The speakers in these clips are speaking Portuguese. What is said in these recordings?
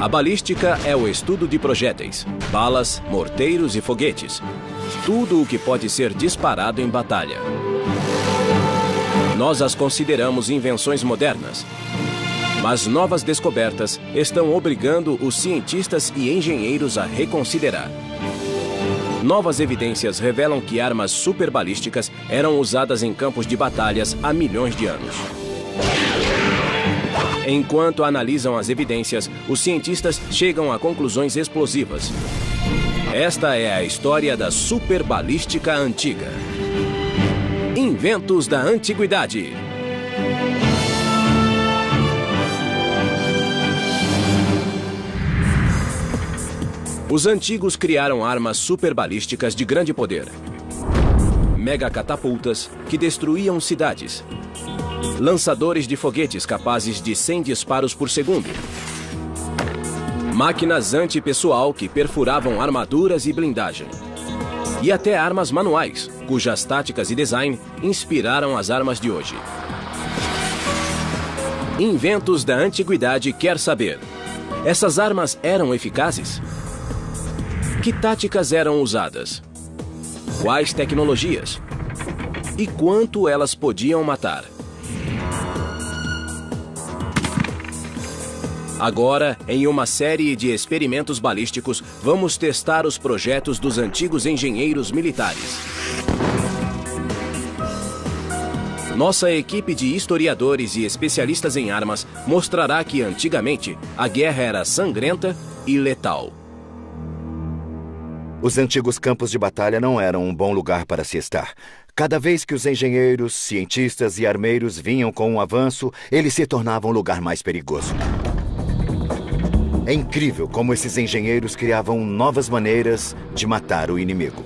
A balística é o estudo de projéteis, balas, morteiros e foguetes. Tudo o que pode ser disparado em batalha. Nós as consideramos invenções modernas. Mas novas descobertas estão obrigando os cientistas e engenheiros a reconsiderar. Novas evidências revelam que armas superbalísticas eram usadas em campos de batalhas há milhões de anos. Enquanto analisam as evidências, os cientistas chegam a conclusões explosivas. Esta é a história da superbalística antiga. Inventos da Antiguidade. Os antigos criaram armas superbalísticas de grande poder. Megacatapultas que destruíam cidades. Lançadores de foguetes capazes de 100 disparos por segundo. Máquinas antipessoal que perfuravam armaduras e blindagem. E até armas manuais, cujas táticas e design inspiraram as armas de hoje. Inventos da Antiguidade quer saber: essas armas eram eficazes? Que táticas eram usadas? Quais tecnologias? E quanto elas podiam matar? Agora, em uma série de experimentos balísticos, vamos testar os projetos dos antigos engenheiros militares. Nossa equipe de historiadores e especialistas em armas mostrará que, antigamente, a guerra era sangrenta e letal. Os antigos campos de batalha não eram um bom lugar para se estar. Cada vez que os engenheiros, cientistas e armeiros vinham com um avanço, ele se tornava um lugar mais perigoso. É incrível como esses engenheiros criavam novas maneiras de matar o inimigo.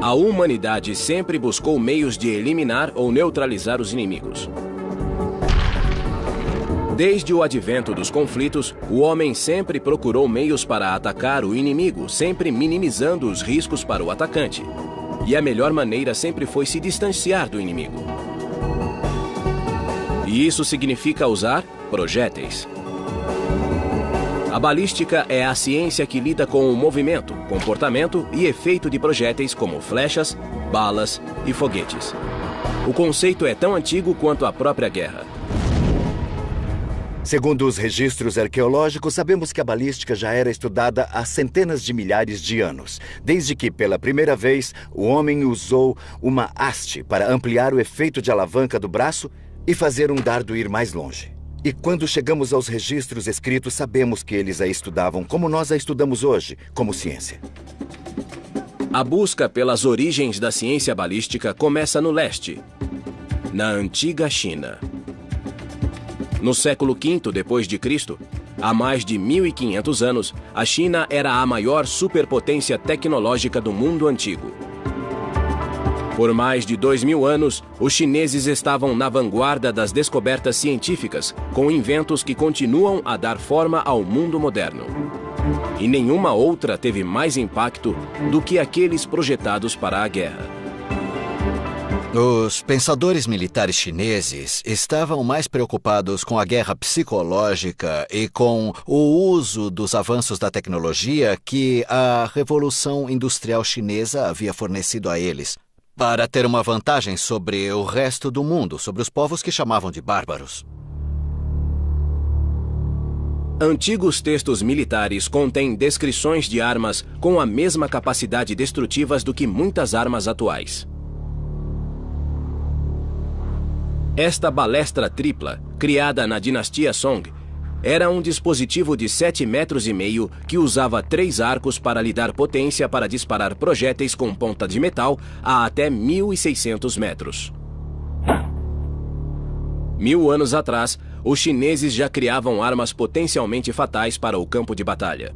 A humanidade sempre buscou meios de eliminar ou neutralizar os inimigos. Desde o advento dos conflitos, o homem sempre procurou meios para atacar o inimigo, sempre minimizando os riscos para o atacante. E a melhor maneira sempre foi se distanciar do inimigo. E isso significa usar projéteis. A balística é a ciência que lida com o movimento, comportamento e efeito de projéteis como flechas, balas e foguetes. O conceito é tão antigo quanto a própria guerra. Segundo os registros arqueológicos, sabemos que a balística já era estudada há centenas de milhares de anos, desde que, pela primeira vez, o homem usou uma haste para ampliar o efeito de alavanca do braço e fazer um dardo ir mais longe. E quando chegamos aos registros escritos, sabemos que eles a estudavam como nós a estudamos hoje, como ciência. A busca pelas origens da ciência balística começa no leste, na antiga China. No século V d.C., há mais de 1500 anos, a China era a maior superpotência tecnológica do mundo antigo. Por mais de 2000 anos, os chineses estavam na vanguarda das descobertas científicas, com inventos que continuam a dar forma ao mundo moderno. E nenhuma outra teve mais impacto do que aqueles projetados para a guerra. Os pensadores militares chineses estavam mais preocupados com a guerra psicológica e com o uso dos avanços da tecnologia que a Revolução Industrial Chinesa havia fornecido a eles, para ter uma vantagem sobre o resto do mundo, sobre os povos que chamavam de bárbaros. Antigos textos militares contêm descrições de armas com a mesma capacidade destrutivas do que muitas armas atuais. Esta balestra tripla, criada na dinastia Song, era um dispositivo de 7,5 metros que usava 3 arcos para lhe dar potência para disparar projéteis com ponta de metal a até 1.600 metros. 1000 anos atrás, os chineses já criavam armas potencialmente fatais para o campo de batalha.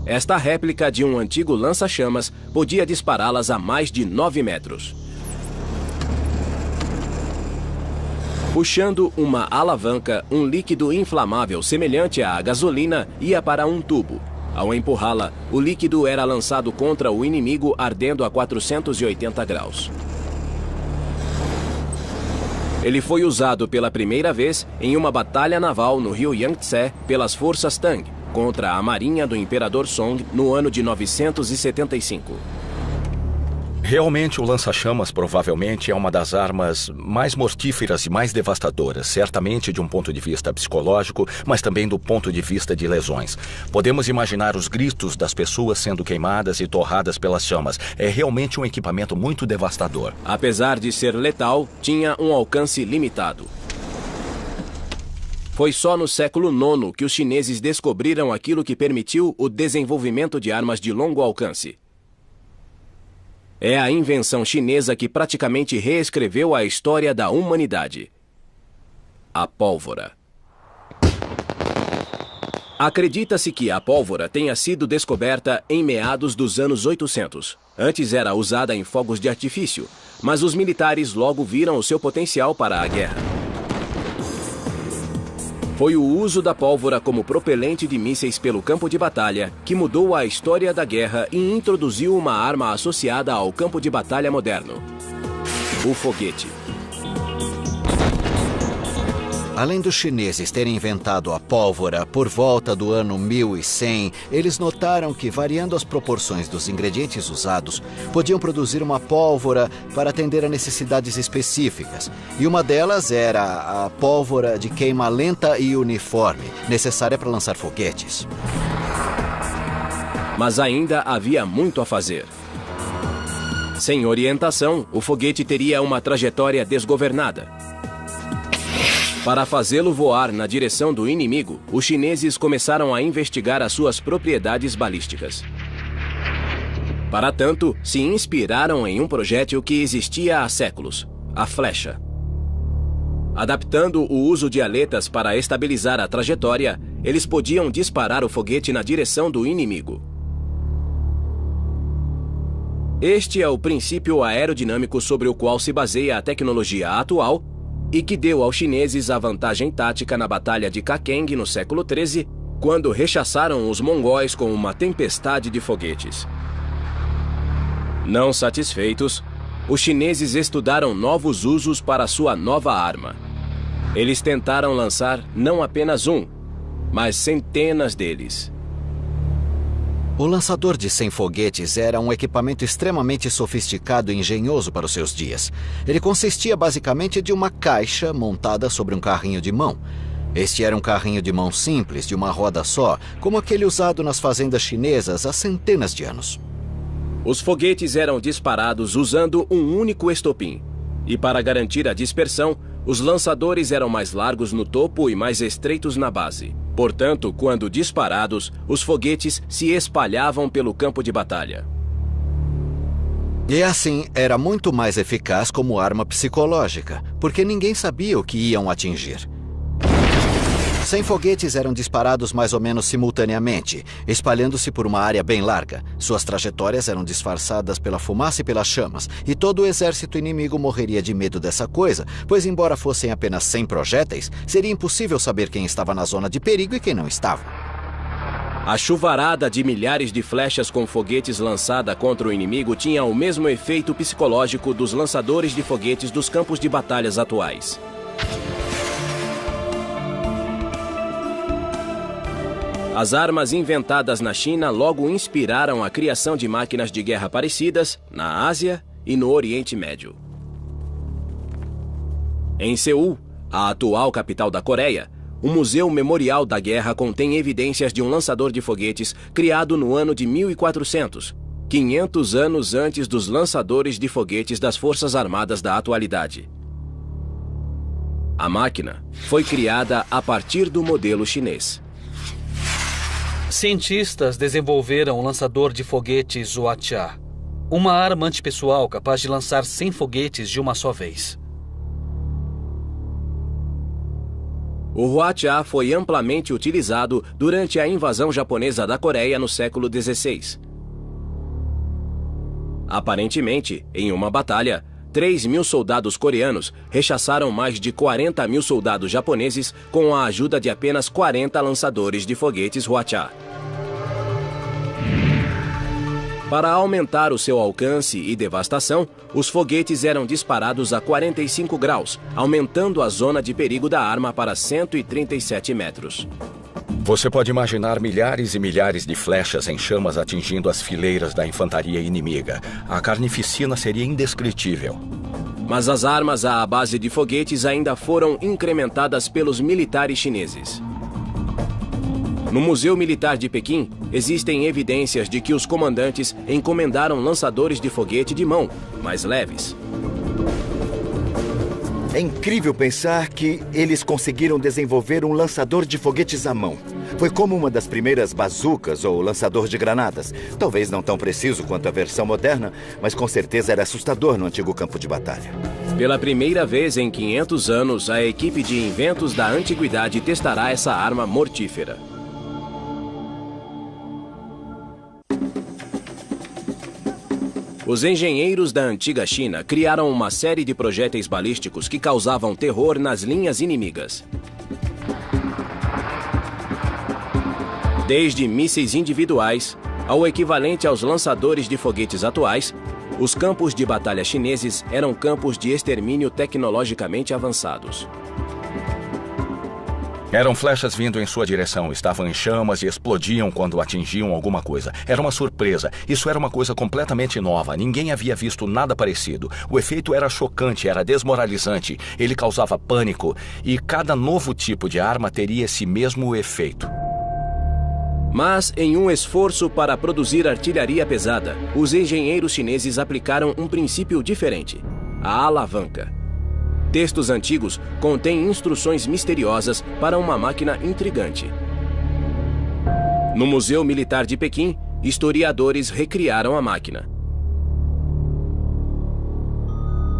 Esta réplica de um antigo lança-chamas podia dispará-las a mais de 9 metros. Puxando uma alavanca, um líquido inflamável semelhante à gasolina ia para um tubo. Ao empurrá-la, o líquido era lançado contra o inimigo ardendo a 480 graus. Ele foi usado pela primeira vez em uma batalha naval no rio Yangtze pelas forças Tang contra a marinha do Imperador Song no ano de 975. Realmente, o lança-chamas provavelmente é uma das armas mais mortíferas e mais devastadoras, certamente de um ponto de vista psicológico, mas também do ponto de vista de lesões. Podemos imaginar os gritos das pessoas sendo queimadas e torradas pelas chamas. É realmente um equipamento muito devastador. Apesar de ser letal, tinha um alcance limitado. Foi só no século IX que os chineses descobriram aquilo que permitiu o desenvolvimento de armas de longo alcance. É a invenção chinesa que praticamente reescreveu a história da humanidade. A pólvora. Acredita-se que a pólvora tenha sido descoberta em meados dos anos 800. Antes era usada em fogos de artifício, mas os militares logo viram o seu potencial para a guerra. Foi o uso da pólvora como propelente de mísseis pelo campo de batalha que mudou a história da guerra e introduziu uma arma associada ao campo de batalha moderno: o foguete. Além dos chineses terem inventado a pólvora por volta do ano 1100, eles notaram que, variando as proporções dos ingredientes usados, podiam produzir uma pólvora para atender a necessidades específicas. E uma delas era a pólvora de queima lenta e uniforme, necessária para lançar foguetes. Mas ainda havia muito a fazer. Sem orientação, o foguete teria uma trajetória desgovernada. Para fazê-lo voar na direção do inimigo, os chineses começaram a investigar as suas propriedades balísticas. Para tanto, se inspiraram em um projétil que existia há séculos: a flecha. Adaptando o uso de aletas para estabilizar a trajetória, eles podiam disparar o foguete na direção do inimigo. Este é o princípio aerodinâmico sobre o qual se baseia a tecnologia atual e que deu aos chineses a vantagem tática na Batalha de Kakeng no século XIII, quando rechaçaram os mongóis com uma tempestade de foguetes. Não satisfeitos, os chineses estudaram novos usos para sua nova arma. Eles tentaram lançar não apenas um, mas centenas deles. O lançador de 100 foguetes era um equipamento extremamente sofisticado e engenhoso para os seus dias. Ele consistia basicamente de uma caixa montada sobre um carrinho de mão. Este era um carrinho de mão simples, de uma roda só, como aquele usado nas fazendas chinesas há centenas de anos. Os foguetes eram disparados usando um único estopim. E para garantir a dispersão, os lançadores eram mais largos no topo e mais estreitos na base. Portanto, quando disparados, os foguetes se espalhavam pelo campo de batalha. E assim, era muito mais eficaz como arma psicológica, porque ninguém sabia o que iam atingir. 100 foguetes eram disparados mais ou menos simultaneamente, espalhando-se por uma área bem larga. Suas trajetórias eram disfarçadas pela fumaça e pelas chamas, e todo o exército inimigo morreria de medo dessa coisa, pois embora fossem apenas 100 projéteis, seria impossível saber quem estava na zona de perigo e quem não estava. A chuvarada de milhares de flechas com foguetes lançada contra o inimigo tinha o mesmo efeito psicológico dos lançadores de foguetes dos campos de batalhas atuais. As armas inventadas na China logo inspiraram a criação de máquinas de guerra parecidas na Ásia e no Oriente Médio. Em Seul, a atual capital da Coreia, o Museu Memorial da Guerra contém evidências de um lançador de foguetes criado no ano de 1400, 500 anos antes dos lançadores de foguetes das Forças Armadas da atualidade. A máquina foi criada a partir do modelo chinês. Cientistas desenvolveram o lançador de foguetes Huatia, uma arma antipessoal capaz de lançar 100 foguetes de uma só vez. O Huatia foi amplamente utilizado durante a invasão japonesa da Coreia no século XVI. Aparentemente, em uma batalha, 3.000 soldados coreanos rechaçaram mais de 40.000 soldados japoneses com a ajuda de apenas 40 lançadores de foguetes Huatia. Para aumentar o seu alcance e devastação, os foguetes eram disparados a 45 graus, aumentando a zona de perigo da arma para 137 metros. Você pode imaginar milhares e milhares de flechas em chamas atingindo as fileiras da infantaria inimiga. A carnificina seria indescritível. Mas as armas à base de foguetes ainda foram incrementadas pelos militares chineses. No Museu Militar de Pequim, existem evidências de que os comandantes encomendaram lançadores de foguete de mão, mais leves. É incrível pensar que eles conseguiram desenvolver um lançador de foguetes à mão. Foi como uma das primeiras bazucas ou lançador de granadas. Talvez não tão preciso quanto a versão moderna, mas com certeza era assustador no antigo campo de batalha. Pela primeira vez em 500 anos, a equipe de inventos da antiguidade testará essa arma mortífera. Os engenheiros da antiga China criaram uma série de projéteis balísticos que causavam terror nas linhas inimigas. Desde mísseis individuais ao equivalente aos lançadores de foguetes atuais, os campos de batalha chineses eram campos de extermínio tecnologicamente avançados. Eram flechas vindo em sua direção, estavam em chamas e explodiam quando atingiam alguma coisa. Era uma surpresa. Isso era uma coisa completamente nova. Ninguém havia visto nada parecido. O efeito era chocante, era desmoralizante. Ele causava pânico. E cada novo tipo de arma teria esse mesmo efeito. Mas, em um esforço para produzir artilharia pesada, os engenheiros chineses aplicaram um princípio diferente: a alavanca. Textos antigos contêm instruções misteriosas para uma máquina intrigante. No Museu Militar de Pequim, historiadores recriaram a máquina.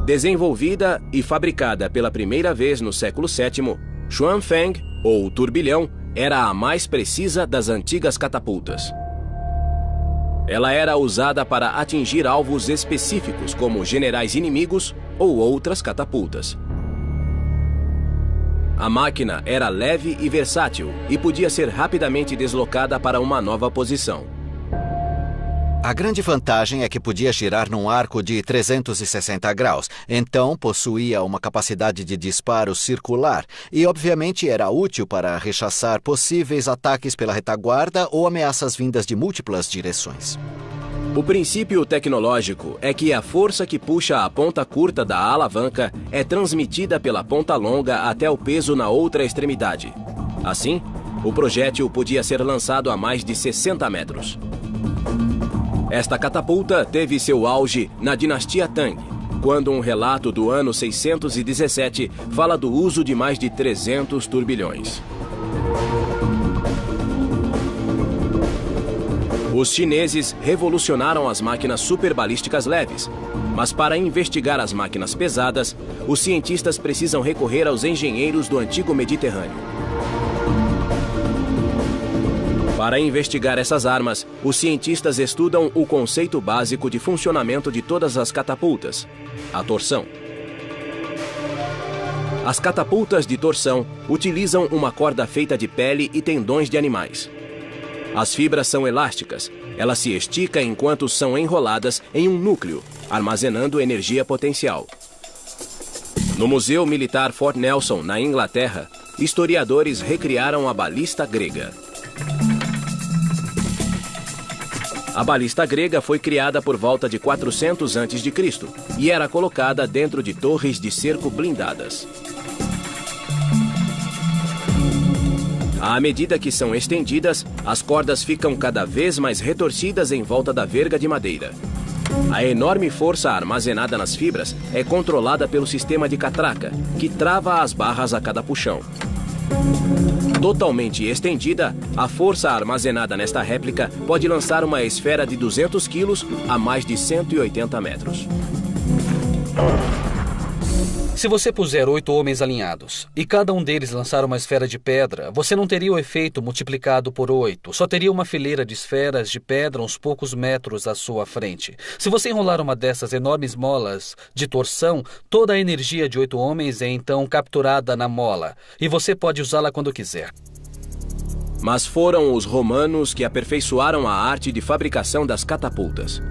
Desenvolvida e fabricada pela primeira vez no século VII, Xuanfeng, ou turbilhão, era a mais precisa das antigas catapultas. Ela era usada para atingir alvos específicos, como generais inimigos ou outras catapultas. A máquina era leve e versátil e podia ser rapidamente deslocada para uma nova posição. A grande vantagem é que podia girar num arco de 360 graus, então possuía uma capacidade de disparo circular e, obviamente, era útil para rechaçar possíveis ataques pela retaguarda ou ameaças vindas de múltiplas direções. O princípio tecnológico é que a força que puxa a ponta curta da alavanca é transmitida pela ponta longa até o peso na outra extremidade. Assim, o projétil podia ser lançado a mais de 60 metros. Esta catapulta teve seu auge na dinastia Tang, quando um relato do ano 617 fala do uso de mais de 300 turbilhões. Os chineses revolucionaram as máquinas superbalísticas leves, mas para investigar as máquinas pesadas, os cientistas precisam recorrer aos engenheiros do antigo Mediterrâneo. Para investigar essas armas, os cientistas estudam o conceito básico de funcionamento de todas as catapultas: a torção. As catapultas de torção utilizam uma corda feita de pele e tendões de animais. As fibras são elásticas. Ela se estica enquanto são enroladas em um núcleo, armazenando energia potencial. No Museu Militar Fort Nelson, na Inglaterra, historiadores recriaram a balista grega. A balista grega foi criada por volta de 400 a.C. e era colocada dentro de torres de cerco blindadas. À medida que são estendidas, as cordas ficam cada vez mais retorcidas em volta da verga de madeira. A enorme força armazenada nas fibras é controlada pelo sistema de catraca, que trava as barras a cada puxão. Totalmente estendida, a força armazenada nesta réplica pode lançar uma esfera de 200 quilos a mais de 180 metros. Se você puser 8 homens alinhados e cada um deles lançar uma esfera de pedra, você não teria o efeito multiplicado por 8. Só teria uma fileira de esferas de pedra uns poucos metros à sua frente. Se você enrolar uma dessas enormes molas de torção, toda a energia de 8 homens é então capturada na mola e você pode usá-la quando quiser. Mas foram os romanos que aperfeiçoaram a arte de fabricação das catapultas.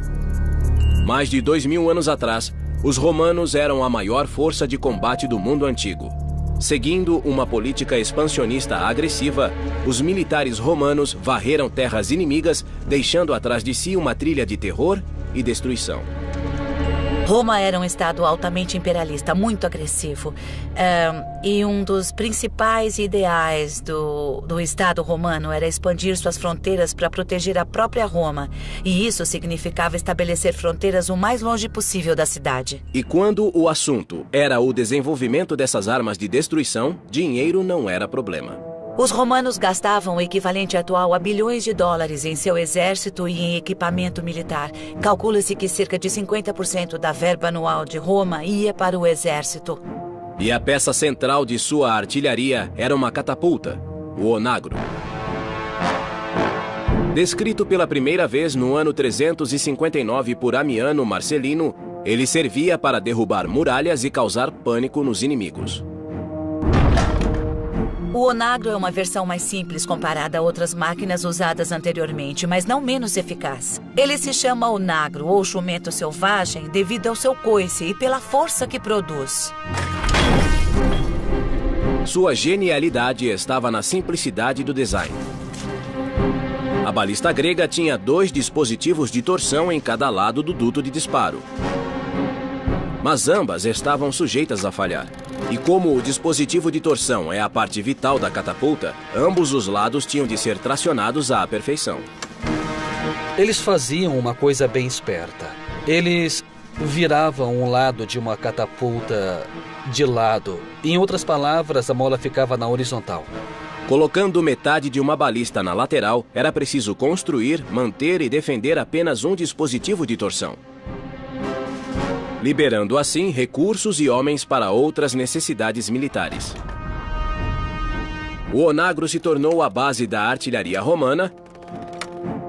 Mais de 2000 anos atrás, os romanos eram a maior força de combate do mundo antigo. Seguindo uma política expansionista agressiva, os militares romanos varreram terras inimigas, deixando atrás de si uma trilha de terror e destruição. Roma era um estado altamente imperialista, muito agressivo. E um dos principais ideais do estado romano era expandir suas fronteiras para proteger a própria Roma. E isso significava estabelecer fronteiras o mais longe possível da cidade. E quando o assunto era o desenvolvimento dessas armas de destruição, dinheiro não era problema. Os romanos gastavam o equivalente atual a bilhões de dólares em seu exército e em equipamento militar. Calcula-se que cerca de 50% da verba anual de Roma ia para o exército. E a peça central de sua artilharia era uma catapulta, o onagro. Descrito pela primeira vez no ano 359 por Amiano Marcelino, ele servia para derrubar muralhas e causar pânico nos inimigos. O onagro é uma versão mais simples comparada a outras máquinas usadas anteriormente, mas não menos eficaz. Ele se chama onagro ou jumento selvagem devido ao seu coice e pela força que produz. Sua genialidade estava na simplicidade do design. A balista grega tinha 2 dispositivos de torção em cada lado do duto de disparo. Mas ambas estavam sujeitas a falhar. E como o dispositivo de torção é a parte vital da catapulta, ambos os lados tinham de ser tracionados à perfeição. Eles faziam uma coisa bem esperta. Eles viravam um lado de uma catapulta de lado. Em outras palavras, a mola ficava na horizontal. Colocando metade de uma balista na lateral, era preciso construir, manter e defender apenas um dispositivo de torção, liberando assim recursos e homens para outras necessidades militares. O onagro se tornou a base da artilharia romana,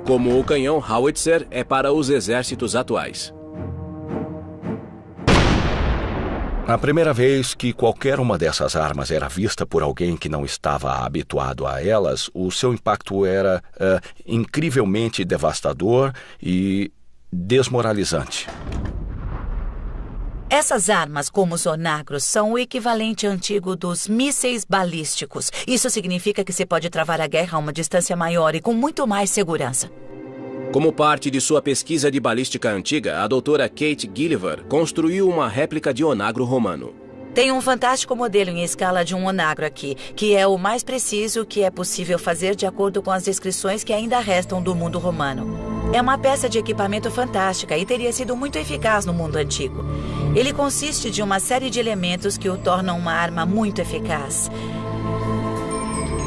como o canhão Howitzer é para os exércitos atuais. A primeira vez que qualquer uma dessas armas era vista por alguém que não estava habituado a elas, o seu impacto era incrivelmente devastador e desmoralizante. Essas armas, como os onagros, são o equivalente antigo dos mísseis balísticos. Isso significa que se pode travar a guerra a uma distância maior e com muito mais segurança. Como parte de sua pesquisa de balística antiga, a doutora Kate Gilliver construiu uma réplica de onagro romano. Tem um fantástico modelo em escala de um onagro aqui, que é o mais preciso que é possível fazer de acordo com as descrições que ainda restam do mundo romano. É uma peça de equipamento fantástica e teria sido muito eficaz no mundo antigo. Ele consiste de uma série de elementos que o tornam uma arma muito eficaz.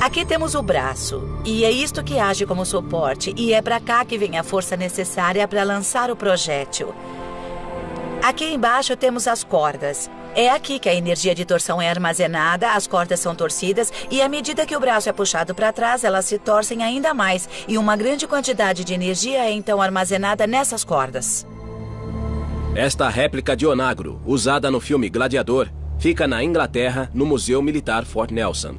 Aqui temos o braço, e é isto que age como suporte, e é para cá que vem a força necessária para lançar o projétil. Aqui embaixo temos as cordas. É aqui que a energia de torção é armazenada, as cordas são torcidas, e à medida que o braço é puxado para trás, elas se torcem ainda mais, e uma grande quantidade de energia é então armazenada nessas cordas. Esta réplica de onagro, usada no filme Gladiador, fica na Inglaterra, no Museu Militar Fort Nelson.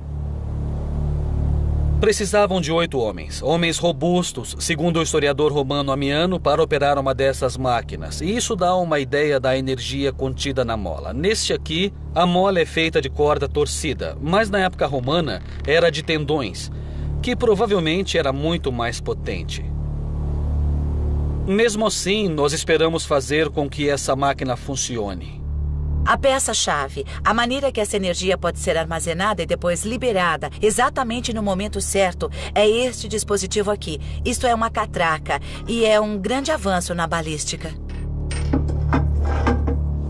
Precisavam de 8 homens robustos, segundo o historiador romano Amiano, para operar uma dessas máquinas. E isso dá uma ideia da energia contida na mola. Neste aqui, a mola é feita de corda torcida, mas na época romana era de tendões, que provavelmente era muito mais potente. Mesmo assim, nós esperamos fazer com que essa máquina funcione. A peça-chave, a maneira que essa energia pode ser armazenada e depois liberada exatamente no momento certo, é este dispositivo aqui. Isto é uma catraca e é um grande avanço na balística.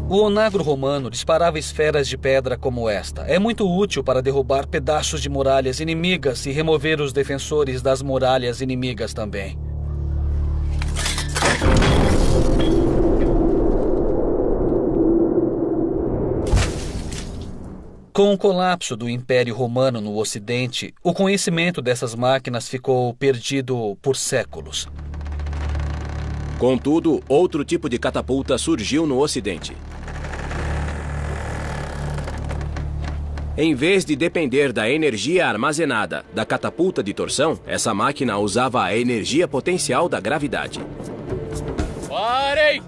O onagro romano disparava esferas de pedra como esta. É muito útil para derrubar pedaços de muralhas inimigas e remover os defensores das muralhas inimigas também. Com o colapso do Império Romano no Ocidente, o conhecimento dessas máquinas ficou perdido por séculos. Contudo, outro tipo de catapulta surgiu no Ocidente. Em vez de depender da energia armazenada da catapulta de torção, essa máquina usava a energia potencial da gravidade. Parem!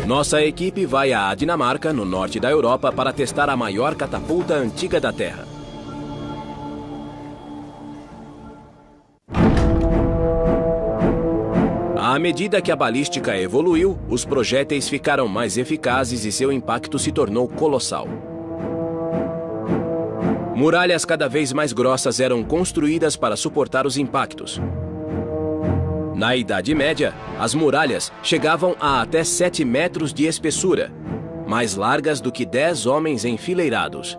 Nossa equipe vai à Dinamarca, no norte da Europa, para testar a maior catapulta antiga da Terra. À medida que a balística evoluiu, os projéteis ficaram mais eficazes e seu impacto se tornou colossal. Muralhas cada vez mais grossas eram construídas para suportar os impactos. Na Idade Média, as muralhas chegavam a até 7 metros de espessura, mais largas do que 10 homens enfileirados.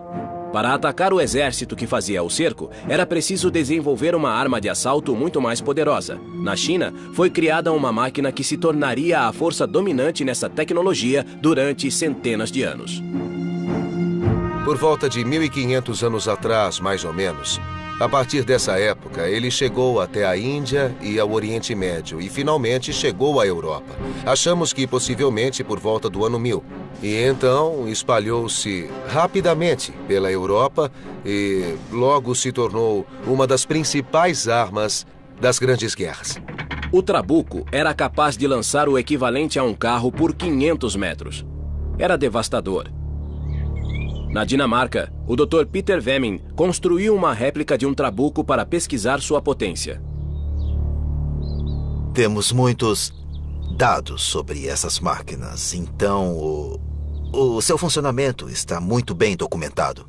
Para atacar o exército que fazia o cerco, era preciso desenvolver uma arma de assalto muito mais poderosa. Na China, foi criada uma máquina que se tornaria a força dominante nessa tecnologia durante centenas de anos. Por volta de 1.500 anos atrás, mais ou menos, a partir dessa época, ele chegou até a Índia e ao Oriente Médio e finalmente chegou à Europa. Achamos que possivelmente por volta do ano 1000. E então espalhou-se rapidamente pela Europa e logo se tornou uma das principais armas das grandes guerras. O trabuco era capaz de lançar o equivalente a um carro por 500 metros. Era devastador. Na Dinamarca, o Dr. Peter Vemmen construiu uma réplica de um trabuco para pesquisar sua potência. Temos muitos dados sobre essas máquinas, então o seu funcionamento está muito bem documentado.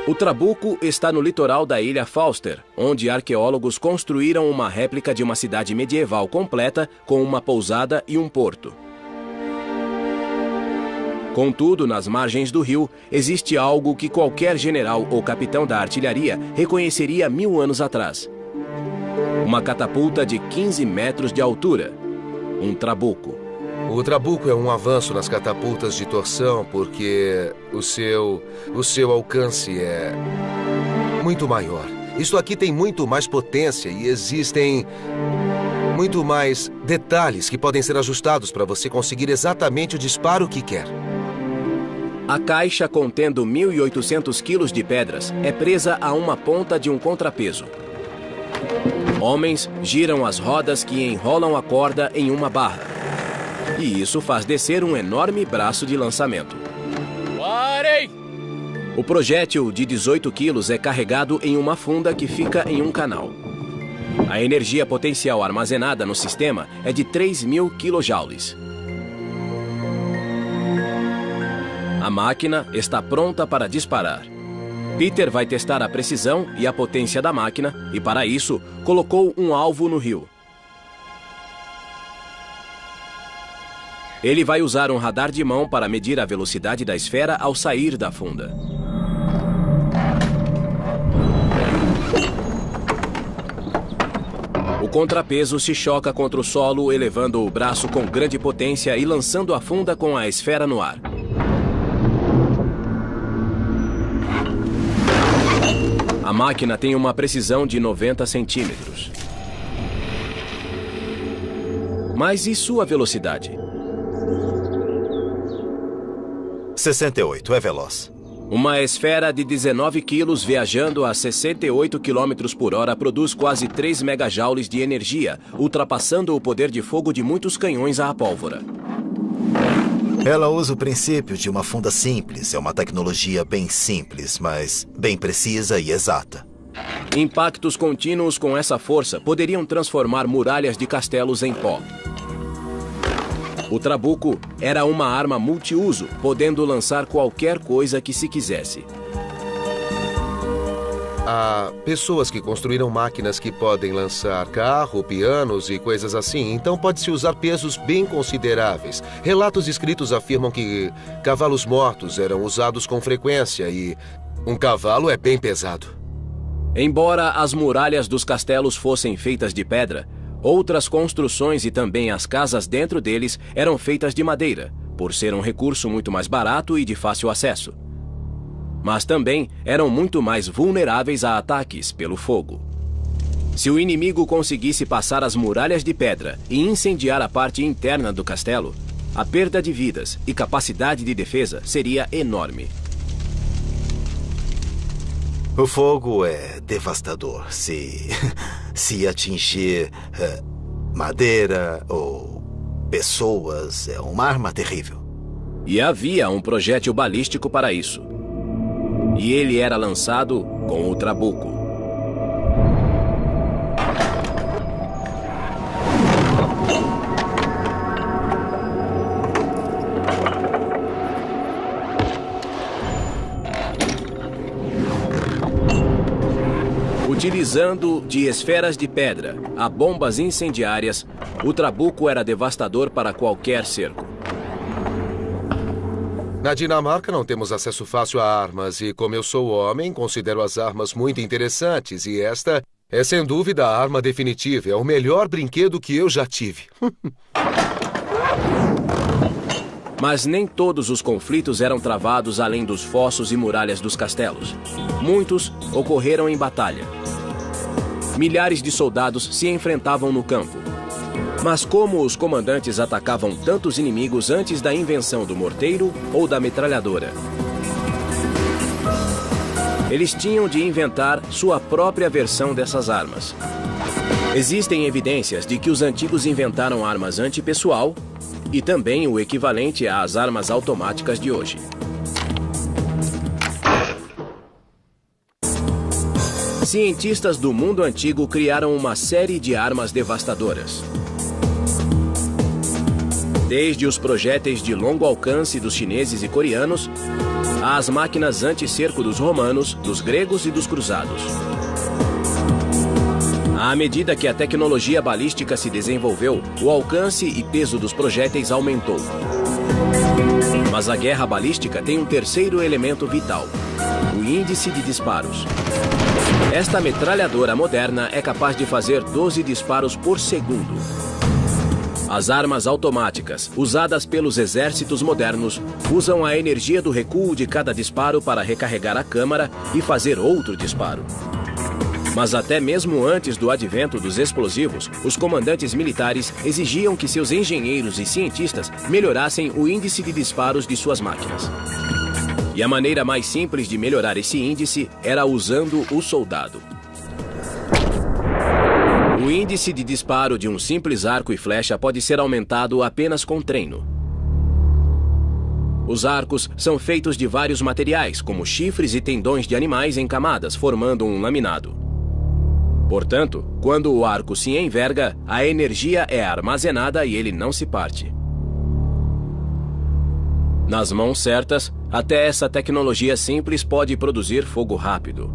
O trabuco está no litoral da ilha Falster, onde arqueólogos construíram uma réplica de uma cidade medieval completa com uma pousada e um porto. Contudo, nas margens do rio, existe algo que qualquer general ou capitão da artilharia reconheceria 1000 anos atrás. Uma catapulta de 15 metros de altura. Um trabuco. O trabuco é um avanço nas catapultas de torção porque o seu alcance é muito maior. Isto aqui tem muito mais potência e existem muito mais detalhes que podem ser ajustados para você conseguir exatamente o disparo que quer. A caixa contendo 1.800 quilos de pedras é presa a uma ponta de um contrapeso. Homens giram as rodas que enrolam a corda em uma barra. E isso faz descer um enorme braço de lançamento. Parem! O projétil de 18 quilos é carregado em uma funda que fica em um canal. A energia potencial armazenada no sistema é de 3.000 kJ. A máquina está pronta para disparar. Peter vai testar a precisão e a potência da máquina e, para isso, colocou um alvo no rio. Ele vai usar um radar de mão para medir a velocidade da esfera ao sair da funda. O contrapeso se choca contra o solo, elevando o braço com grande potência e lançando a funda com a esfera no ar. A máquina tem uma precisão de 90 centímetros. Mas e sua velocidade? 68, é veloz. Uma esfera de 19 quilos viajando a 68 km por hora produz quase 3 megajoules de energia, ultrapassando o poder de fogo de muitos canhões à pólvora. Ela usa o princípio de uma funda simples. É uma tecnologia bem simples, mas bem precisa e exata. Impactos contínuos com essa força poderiam transformar muralhas de castelos em pó. O trabuco era uma arma multiuso, podendo lançar qualquer coisa que se quisesse. Há pessoas que construíram máquinas que podem lançar carro, pianos e coisas assim, então pode-se usar pesos bem consideráveis. Relatos escritos afirmam que cavalos mortos eram usados com frequência e um cavalo é bem pesado. Embora as muralhas dos castelos fossem feitas de pedra, outras construções e também as casas dentro deles eram feitas de madeira, por ser um recurso muito mais barato e de fácil acesso. Mas também eram muito mais vulneráveis a ataques pelo fogo. Se o inimigo conseguisse passar as muralhas de pedra e incendiar a parte interna do castelo, a perda de vidas e capacidade de defesa seria enorme. O fogo é devastador. Se atingir madeira ou pessoas, é uma arma terrível. E havia um projétil balístico para isso. E ele era lançado com o trabuco. Utilizando de esferas de pedra a bombas incendiárias, o trabuco era devastador para qualquer cerco. Na Dinamarca não temos acesso fácil a armas e, como eu sou homem, considero as armas muito interessantes e esta é sem dúvida a arma definitiva. É o melhor brinquedo que eu já tive. Mas nem todos os conflitos eram travados além dos fossos e muralhas dos castelos. Muitos ocorreram em batalha. Milhares de soldados se enfrentavam no campo. Mas como os comandantes atacavam tantos inimigos antes da invenção do morteiro ou da metralhadora? Eles tinham de inventar sua própria versão dessas armas. Existem evidências de que os antigos inventaram armas antipessoal e também o equivalente às armas automáticas de hoje. Cientistas do mundo antigo criaram uma série de armas devastadoras. Desde os projéteis de longo alcance dos chineses e coreanos, às máquinas anti-cerco dos romanos, dos gregos e dos cruzados. À medida que a tecnologia balística se desenvolveu, o alcance e peso dos projéteis aumentou. Mas a guerra balística tem um terceiro elemento vital: o índice de disparos. Esta metralhadora moderna é capaz de fazer 12 disparos por segundo. As armas automáticas, usadas pelos exércitos modernos, usam a energia do recuo de cada disparo para recarregar a câmara e fazer outro disparo. Mas até mesmo antes do advento dos explosivos, os comandantes militares exigiam que seus engenheiros e cientistas melhorassem o índice de disparos de suas máquinas. E a maneira mais simples de melhorar esse índice era usando o soldado. O índice de disparo de um simples arco e flecha pode ser aumentado apenas com treino. Os arcos são feitos de vários materiais, como chifres e tendões de animais em camadas, formando um laminado. Portanto, quando o arco se enverga, a energia é armazenada e ele não se parte. Nas mãos certas, até essa tecnologia simples pode produzir fogo rápido.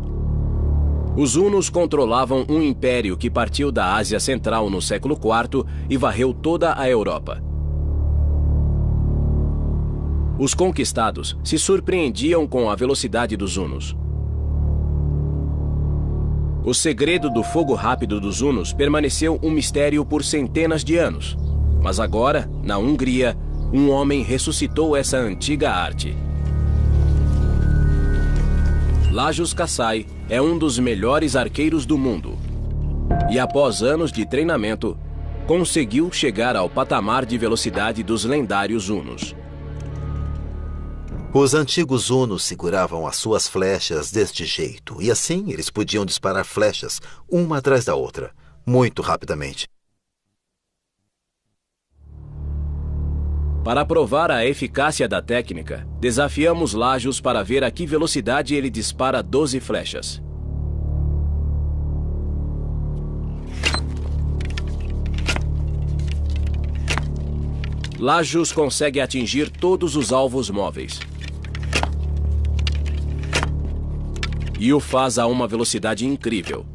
Os hunos controlavam um império que partiu da Ásia Central no século IV e varreu toda a Europa. Os conquistados se surpreendiam com a velocidade dos hunos. O segredo do fogo rápido dos hunos permaneceu um mistério por centenas de anos. Mas agora, na Hungria, um homem ressuscitou essa antiga arte. Lajos Kasai é um dos melhores arqueiros do mundo. E após anos de treinamento, conseguiu chegar ao patamar de velocidade dos lendários hunos. Os antigos hunos seguravam as suas flechas deste jeito, e assim eles podiam disparar flechas, uma atrás da outra, muito rapidamente. Para provar a eficácia da técnica, desafiamos Lajos para ver a que velocidade ele dispara 12 flechas. Lajos consegue atingir todos os alvos móveis. E o faz a uma velocidade incrível.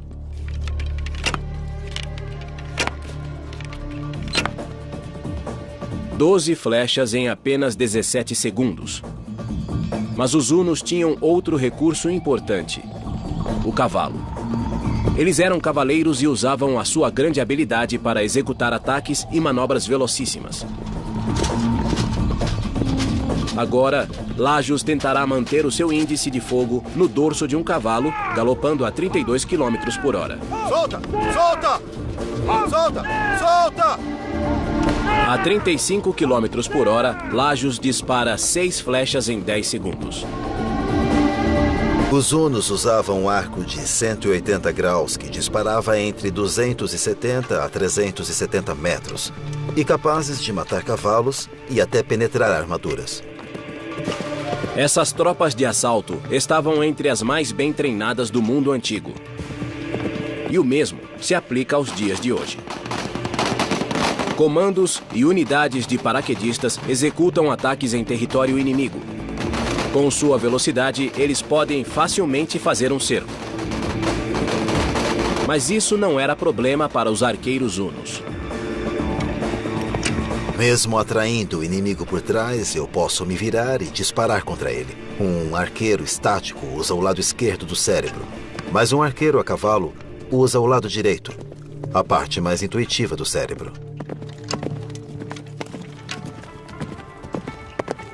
Doze flechas em apenas 17 segundos. Mas os hunos tinham outro recurso importante: o cavalo. Eles eram cavaleiros e usavam a sua grande habilidade para executar ataques e manobras velocíssimas. Agora, Lajos tentará manter o seu índice de fogo no dorso de um cavalo, galopando a 32 km por hora. Solta! Solta! Solta! Solta! A 35 km por hora, Lajos dispara 6 flechas em 10 segundos. Os hunos usavam um arco de 180 graus que disparava entre 270 a 370 metros e capazes de matar cavalos e até penetrar armaduras. Essas tropas de assalto estavam entre as mais bem treinadas do mundo antigo. E o mesmo se aplica aos dias de hoje. Comandos e unidades de paraquedistas executam ataques em território inimigo. Com sua velocidade, eles podem facilmente fazer um cerco. Mas isso não era problema para os arqueiros hunos. Mesmo atraindo o inimigo por trás, eu posso me virar e disparar contra ele. Um arqueiro estático usa o lado esquerdo do cérebro, mas um arqueiro a cavalo usa o lado direito, a parte mais intuitiva do cérebro.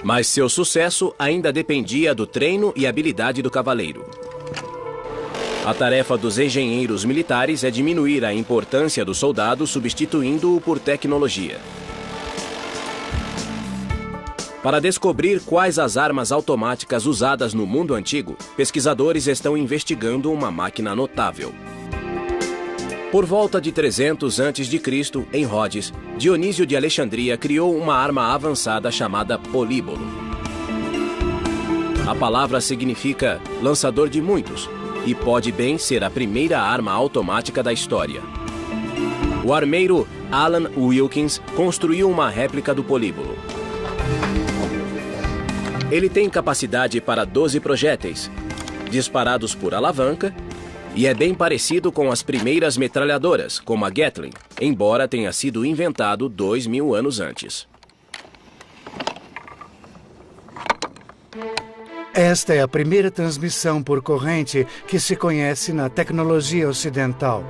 Mas seu sucesso ainda dependia do treino e habilidade do cavaleiro. A tarefa dos engenheiros militares é diminuir a importância do soldado substituindo-o por tecnologia. Para descobrir quais as armas automáticas usadas no mundo antigo, pesquisadores estão investigando uma máquina notável. Por volta de 300 a.C., em Rhodes, Dionísio de Alexandria criou uma arma avançada chamada políbolo. A palavra significa lançador de muitos e pode bem ser a primeira arma automática da história. O armeiro Alan Wilkins construiu uma réplica do políbolo. Ele tem capacidade para 12 projéteis, disparados por alavanca, e é bem parecido com as primeiras metralhadoras, como a Gatling, embora tenha sido inventado 2.000 anos antes. Esta é a primeira transmissão por corrente que se conhece na tecnologia ocidental.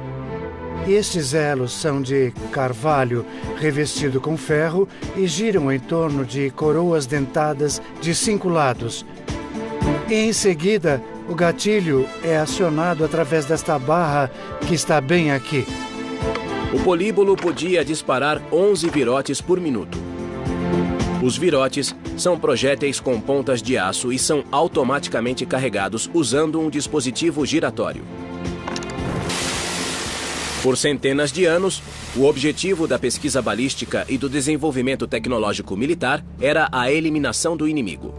Estes elos são de carvalho revestido com ferro e giram em torno de coroas dentadas de 5 lados. E em seguida, o gatilho é acionado através desta barra que está bem aqui. O políbolo podia disparar 11 virotes por minuto. Os virotes são projéteis com pontas de aço e são automaticamente carregados usando um dispositivo giratório. Por centenas de anos, o objetivo da pesquisa balística e do desenvolvimento tecnológico militar era a eliminação do inimigo.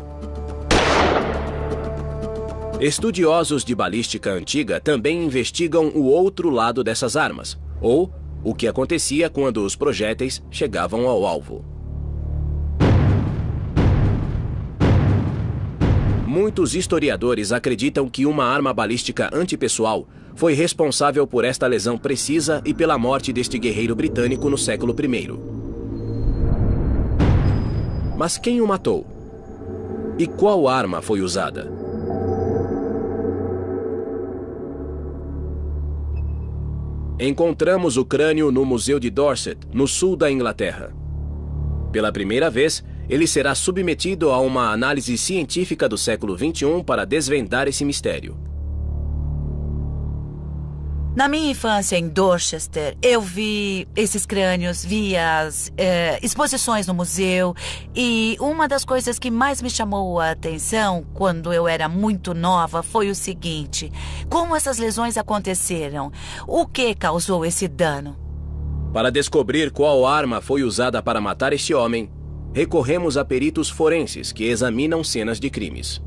Estudiosos de balística antiga também investigam o outro lado dessas armas, ou o que acontecia quando os projéteis chegavam ao alvo. Muitos historiadores acreditam que uma arma balística antipessoal foi responsável por esta lesão precisa e pela morte deste guerreiro britânico no século I. Mas quem o matou? E qual arma foi usada? Encontramos o crânio no Museu de Dorset, no sul da Inglaterra. Pela primeira vez, ele será submetido a uma análise científica do século XXI para desvendar esse mistério. Na minha infância em Dorchester, eu vi esses crânios, vi as exposições no museu, e uma das coisas que mais me chamou a atenção quando eu era muito nova foi o seguinte: como essas lesões aconteceram? O que causou esse dano? Para descobrir qual arma foi usada para matar este homem, recorremos a peritos forenses que examinam cenas de crimes.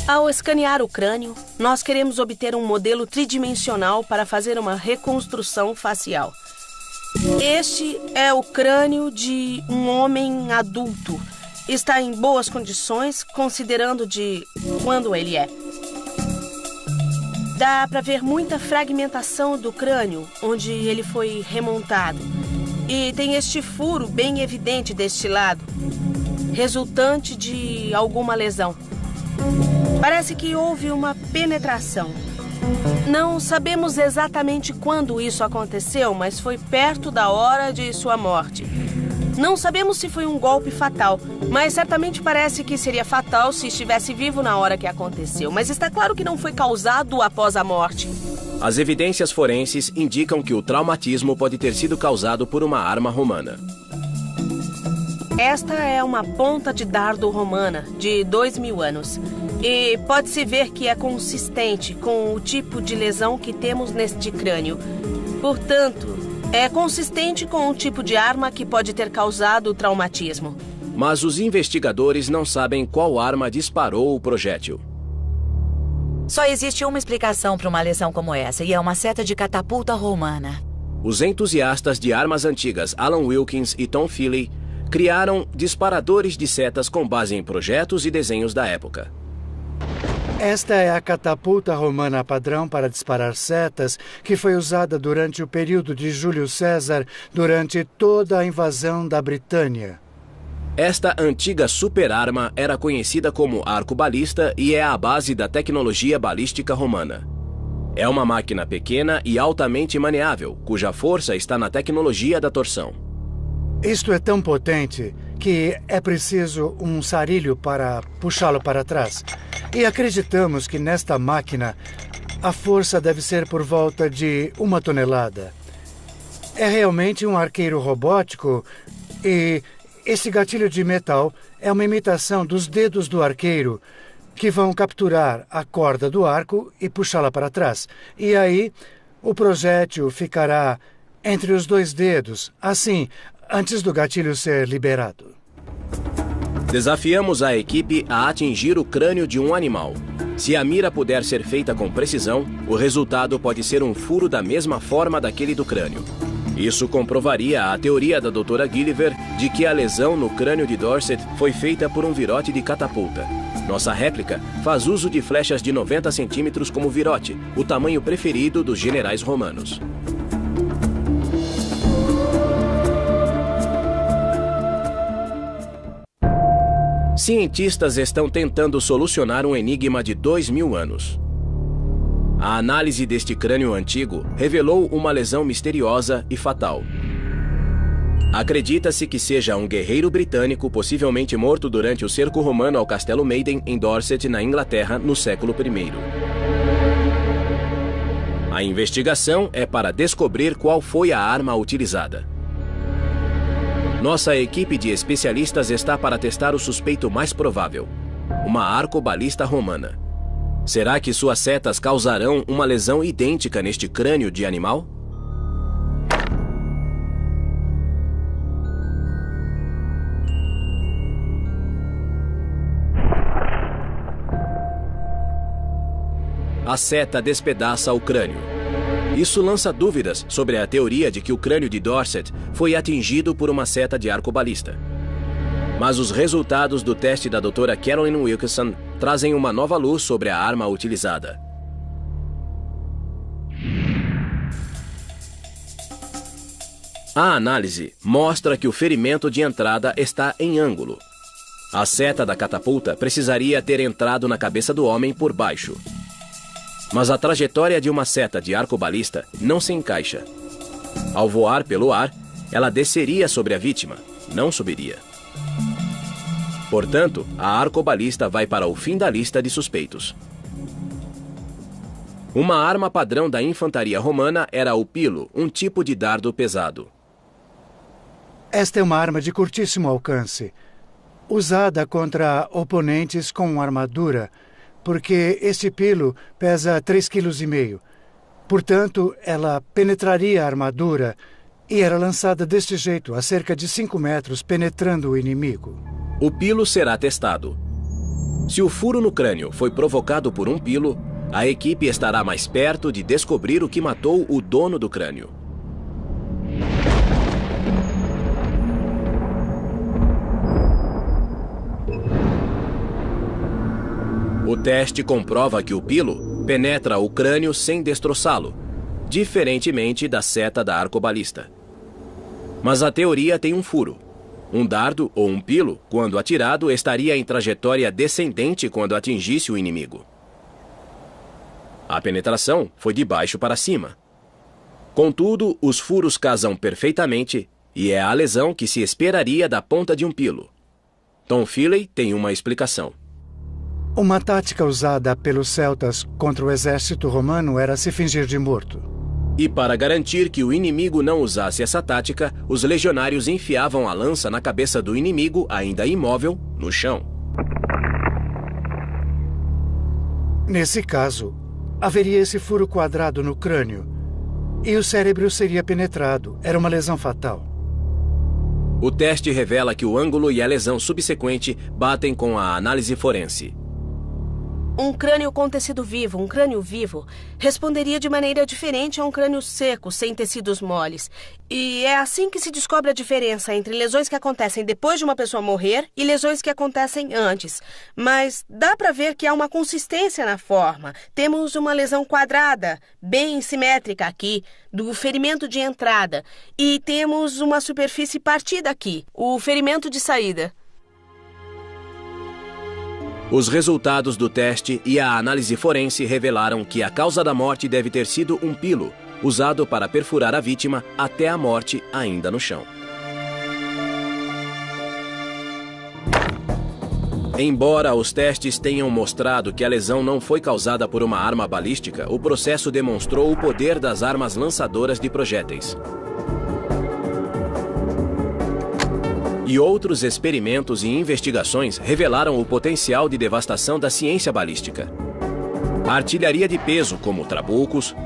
Ao escanear o crânio, nós queremos obter um modelo tridimensional para fazer uma reconstrução facial. Este é o crânio de um homem adulto. Está em boas condições, considerando de quando ele é. Dá para ver muita fragmentação do crânio, onde ele foi remontado. E tem este furo bem evidente deste lado, resultante de alguma lesão. Parece que houve uma penetração. Não sabemos exatamente quando isso aconteceu, mas foi perto da hora de sua morte. Não sabemos se foi um golpe fatal, mas certamente parece que seria fatal se estivesse vivo na hora que aconteceu. Mas está claro que não foi causado após a morte. As evidências forenses indicam que o traumatismo pode ter sido causado por uma arma romana. Esta é uma ponta de dardo romana, de 2000 anos. E pode-se ver que é consistente com o tipo de lesão que temos neste crânio. Portanto, é consistente com o tipo de arma que pode ter causado o traumatismo. Mas os investigadores não sabem qual arma disparou o projétil. Só existe uma explicação para uma lesão como essa, e é uma seta de catapulta romana. Os entusiastas de armas antigas Alan Wilkins e Tom Feely criaram disparadores de setas com base em projetos e desenhos da época. Esta é a catapulta romana padrão para disparar setas que foi usada durante o período de Júlio César durante toda a invasão da Britânia. Esta antiga superarma era conhecida como arco-balista e é a base da tecnologia balística romana. É uma máquina pequena e altamente maneável, cuja força está na tecnologia da torção. Isto é tão potente que é preciso um sarilho para puxá-lo para trás. E acreditamos que nesta máquina a força deve ser por volta de 1 tonelada. É realmente um arqueiro robótico e esse gatilho de metal é uma imitação dos dedos do arqueiro que vão capturar a corda do arco e puxá-la para trás. E aí o projétil ficará entre os 2 dedos, assim, antes do gatilho ser liberado. Desafiamos a equipe a atingir o crânio de um animal. Se a mira puder ser feita com precisão, o resultado pode ser um furo da mesma forma daquele do crânio. Isso comprovaria a teoria da Dra. Gilliver de que a lesão no crânio de Dorset foi feita por um virote de catapulta. Nossa réplica faz uso de flechas de 90 centímetros como virote, o tamanho preferido dos generais romanos. Cientistas estão tentando solucionar um enigma de 2000 anos. A análise deste crânio antigo revelou uma lesão misteriosa e fatal. Acredita-se que seja um guerreiro britânico possivelmente morto durante o cerco romano ao Castelo Maiden em Dorset, na Inglaterra, no século I. A investigação é para descobrir qual foi a arma utilizada. Nossa equipe de especialistas está para testar o suspeito mais provável, uma arco-balista romana. Será que suas setas causarão uma lesão idêntica neste crânio de animal? A seta despedaça o crânio. Isso lança dúvidas sobre a teoria de que o crânio de Dorset foi atingido por uma seta de arco-balista. Mas os resultados do teste da Dra. Carolyn Wilkinson trazem uma nova luz sobre a arma utilizada. A análise mostra que o ferimento de entrada está em ângulo. A seta da catapulta precisaria ter entrado na cabeça do homem por baixo. Mas a trajetória de uma seta de arco-balista não se encaixa. Ao voar pelo ar, ela desceria sobre a vítima, não subiria. Portanto, a arcobalista vai para o fim da lista de suspeitos. Uma arma padrão da infantaria romana era o pilo, um tipo de dardo pesado. Esta é uma arma de curtíssimo alcance, usada contra oponentes com armadura, porque este pilo pesa 3,5 kg. Portanto, ela penetraria a armadura e era lançada deste jeito, a cerca de 5 metros, penetrando o inimigo. O pilo será testado. Se o furo no crânio foi provocado por um pilo, a equipe estará mais perto de descobrir o que matou o dono do crânio. O teste comprova que o pilo penetra o crânio sem destroçá-lo, diferentemente da seta da arcobalista. Mas a teoria tem um furo. Um dardo ou um pilo, quando atirado, estaria em trajetória descendente quando atingisse o inimigo. A penetração foi de baixo para cima. Contudo, os furos casam perfeitamente e é a lesão que se esperaria da ponta de um pilo. Tom Feely tem uma explicação. Uma tática usada pelos celtas contra o exército romano era se fingir de morto. E para garantir que o inimigo não usasse essa tática, os legionários enfiavam a lança na cabeça do inimigo, ainda imóvel, no chão. Nesse caso, haveria esse furo quadrado no crânio e o cérebro seria penetrado. Era uma lesão fatal. O teste revela que o ângulo e a lesão subsequente batem com a análise forense. Um crânio com tecido vivo, um crânio vivo, responderia de maneira diferente a um crânio seco, sem tecidos moles. E é assim que se descobre a diferença entre lesões que acontecem depois de uma pessoa morrer e lesões que acontecem antes. Mas dá para ver que há uma consistência na forma. Temos uma lesão quadrada, bem simétrica aqui, do ferimento de entrada. E temos uma superfície partida aqui, o ferimento de saída. Os resultados do teste e a análise forense revelaram que a causa da morte deve ter sido um pilo, usado para perfurar a vítima até a morte ainda no chão. Embora os testes tenham mostrado que a lesão não foi causada por uma arma balística, o processo demonstrou o poder das armas lançadoras de projéteis. E outros experimentos e investigações revelaram o potencial de devastação da ciência balística. A artilharia de peso, como trabucos,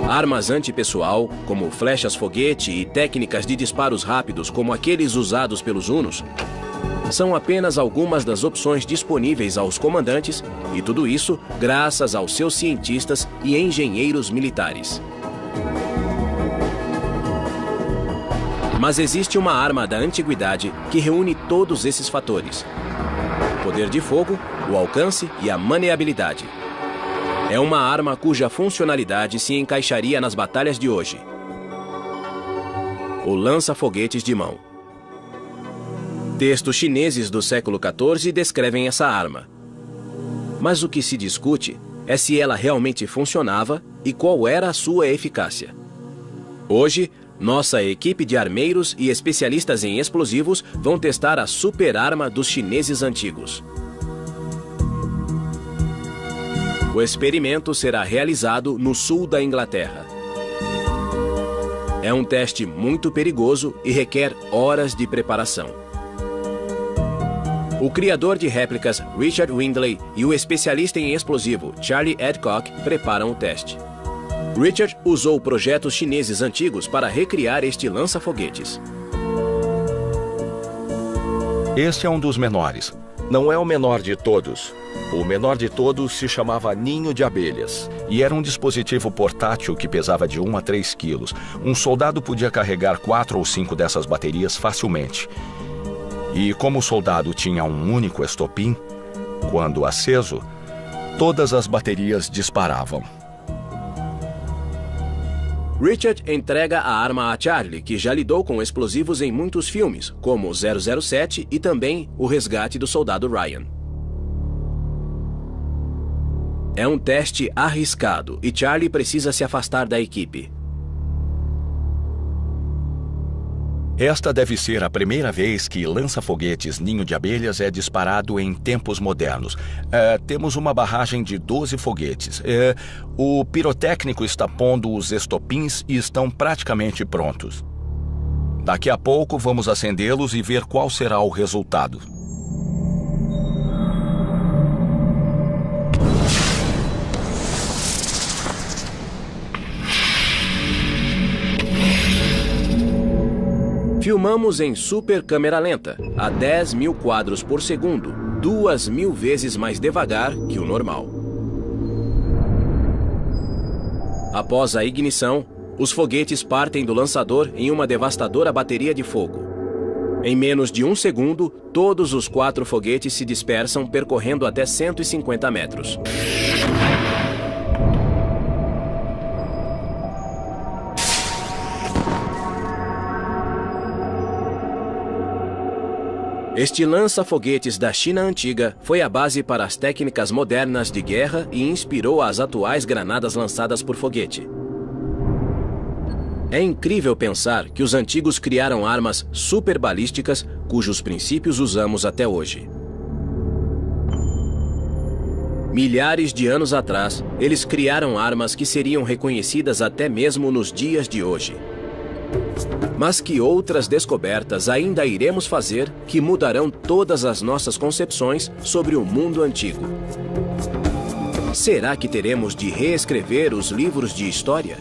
armas antipessoal, como flechas-foguete e técnicas de disparos rápidos, como aqueles usados pelos Hunos, são apenas algumas das opções disponíveis aos comandantes, e tudo isso graças aos seus cientistas e engenheiros militares. Mas existe uma arma da antiguidade que reúne todos esses fatores: o poder de fogo, o alcance e a maneabilidade. É uma arma cuja funcionalidade se encaixaria nas batalhas de hoje: o lança-foguetes de mão. Textos chineses do século XIV descrevem essa arma. Mas o que se discute é se ela realmente funcionava e qual era a sua eficácia. Hoje, nossa equipe de armeiros e especialistas em explosivos vão testar a super-arma dos chineses antigos. O experimento será realizado no sul da Inglaterra. É um teste muito perigoso e requer horas de preparação. O criador de réplicas, Richard Windley, e o especialista em explosivo, Charlie Adcock, preparam o teste. Richard usou projetos chineses antigos para recriar este lança-foguetes. Este é um dos menores. Não é o menor de todos. O menor de todos se chamava Ninho de Abelhas e era um dispositivo portátil que pesava de 1 a 3 quilos. Um soldado podia carregar 4 ou 5 dessas baterias facilmente. E como o soldado tinha um único estopim, quando aceso, todas as baterias disparavam. Richard entrega a arma a Charlie, que já lidou com explosivos em muitos filmes, como 007 e também O Resgate do Soldado Ryan. É um teste arriscado e Charlie precisa se afastar da equipe. Esta deve ser a primeira vez que lança-foguetes Ninho de Abelhas é disparado em tempos modernos. Temos uma barragem de 12 foguetes. O pirotécnico está pondo os estopins e estão praticamente prontos. Daqui a pouco vamos acendê-los e ver qual será o resultado. Filmamos em super câmera lenta, a 10.000 quadros por segundo, 2.000 vezes mais devagar que o normal. Após a ignição, os foguetes partem do lançador em uma devastadora bateria de fogo. Em menos de 1 segundo, todos os 4 foguetes se dispersam percorrendo até 150 metros. Este lança-foguetes da China antiga foi a base para as técnicas modernas de guerra e inspirou as atuais granadas lançadas por foguete. É incrível pensar que os antigos criaram armas superbalísticas cujos princípios usamos até hoje. Milhares de anos atrás, eles criaram armas que seriam reconhecidas até mesmo nos dias de hoje. Mas que outras descobertas ainda iremos fazer que mudarão todas as nossas concepções sobre o mundo antigo? Será que teremos de reescrever os livros de história?